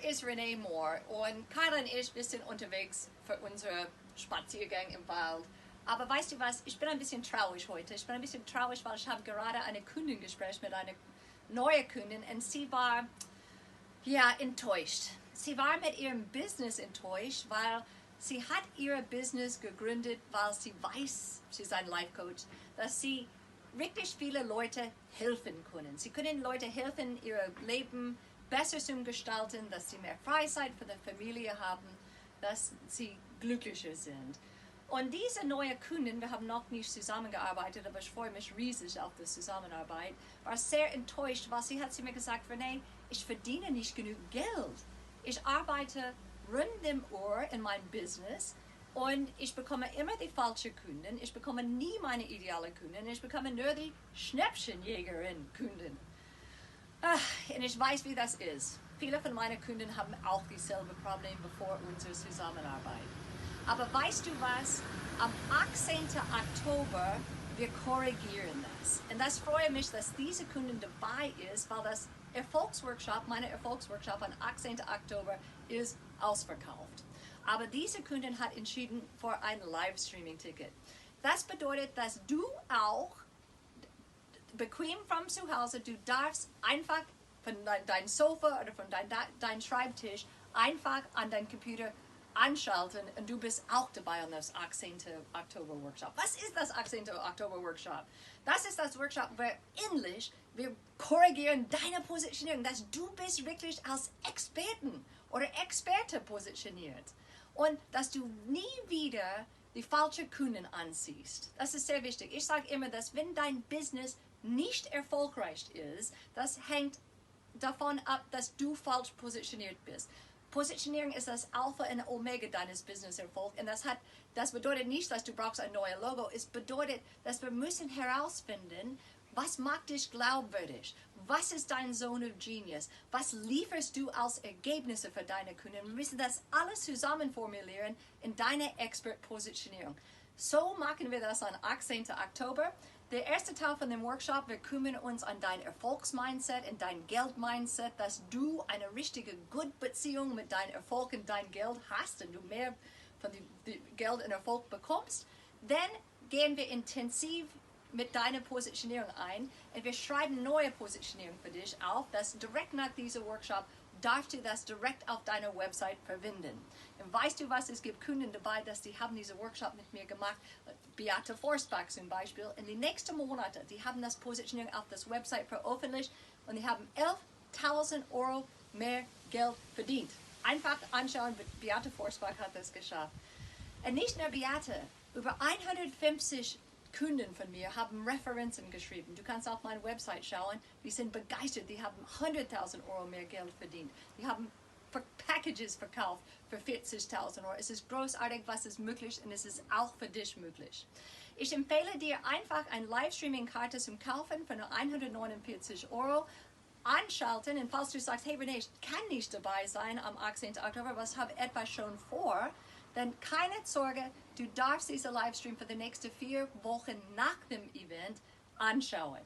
hier ist Renee Moore und Carla und ich, wir sind unterwegs für unsere Spaziergang im Wald. Aber weißt du was, ich bin ein bisschen traurig heute. Ich bin ein bisschen traurig, weil ich habe gerade ein Kundengespräch mit einer neuen Kundin und sie war ja enttäuscht. Sie war mit ihrem Business enttäuscht, weil sie hat ihr Business gegründet, weil sie weiß, sie ist ein Life Coach, dass sie wirklich viele Leute helfen können. Sie können Leute helfen, ihr Leben besser zu gestalten, dass sie mehr Freizeit für die Familie haben, dass sie glücklicher sind. Und diese neue Kundin, wir haben noch nicht zusammengearbeitet, aber ich freue mich riesig auf die Zusammenarbeit, war sehr enttäuscht, weil sie hat mir gesagt, Renee, ich verdiene nicht genug Geld. Ich arbeite rund um die Uhr in meinem Business und ich bekomme immer die falsche Kunden. Ich bekomme nie meine ideale Kundin. Ich bekomme nur die Schnäppchenjägerin-Kunden. Und ich weiß, wie das ist. Viele von meinen Kunden haben auch dieselbe Probleme bevor unsere Zusammenarbeit. Aber weißt du was? Am 18. Oktober, wir korrigieren das. Und das freue mich, dass diese Kundin dabei ist, weil das Erfolgsworkshop, meine Erfolgsworkshop am 18. Oktober ist ausverkauft. Aber diese Kundin hat entschieden für ein Livestreaming-Ticket. Das bedeutet, dass du auch bequem von zu Hause, du darfst einfach von deinem Sofa oder von deinem Schreibtisch einfach an deinen Computer anschalten und du bist auch dabei an das 18. Oktober Workshop. Was ist das 18. Oktober Workshop? Das ist das Workshop, wo endlich wir korrigieren deine Positionierung, dass du bist wirklich als Experten oder Experte positioniert und dass du nie wieder die falschen Kunden anziehst. Das ist sehr wichtig. Ich sage immer, dass wenn dein Business nicht erfolgreich ist, das hängt davon ab, dass du falsch positioniert bist. Positionierung ist das Alpha und Omega deines Business-Erfolgs und das bedeutet nicht, dass du brauchst ein neues Logo. Es bedeutet, dass wir müssen herausfinden, was macht dich glaubwürdig? Was ist dein Zone of Genius? Was lieferst du als Ergebnisse für deine Kunden? Wir müssen das alles zusammen formulieren in deiner Expert-Positionierung. So machen wir das am 18. Oktober. Der erste Teil von dem Workshop, wir kümmern uns an dein Erfolgsmindset und dein Geldmindset, dass du eine richtige gute Beziehung mit deinem Erfolg und dein Geld hast und du mehr von dem Geld und Erfolg bekommst. Dann gehen wir intensiv mit deiner Positionierung ein und wir schreiben neue Positionierung für dich auf, dass direkt nach diesem Workshop darfst du das direkt auf deiner Website verwenden. Und weißt du was, es gibt Kunden dabei, dass die haben diesen Workshop mit mir gemacht, Beate Forstbach zum Beispiel, in den nächsten Monaten, die haben das Positionierung auf das Website veröffentlicht und die haben 11.000 Euro mehr Geld verdient. Einfach anschauen, Beate Forstbach hat das geschafft. Und nicht nur Beate, über 150 Kunden von mir haben Referenzen geschrieben. Du kannst auf meine Website schauen, die sind begeistert, die haben 100.000 Euro mehr Geld verdient. Die haben Packages verkauft für 40.000 Euro. Es ist großartig, was ist möglich und es ist auch für dich möglich. Ich empfehle dir einfach eine Livestreaming-Karte zum Kaufen für nur 149 Euro. Anschalten und falls du sagst, hey Renee, ich kann nicht dabei sein am 18. Oktober, aber ich habe etwas schon vor, dann keine Sorge, du darfst diesen Livestream für die nächsten 4 Wochen nach dem Event anschauen.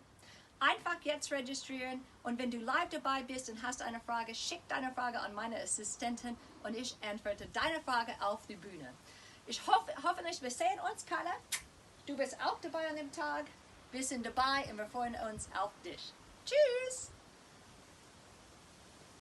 Einfach jetzt registrieren und wenn du live dabei bist und hast eine Frage, schick deine Frage an meine Assistentin und ich antworte deine Frage auf die Bühne. Ich hoffe, hoffentlich, wir sehen uns, Carla. Du bist auch dabei an dem Tag. Wir sind dabei und wir freuen uns auf dich. Tschüss!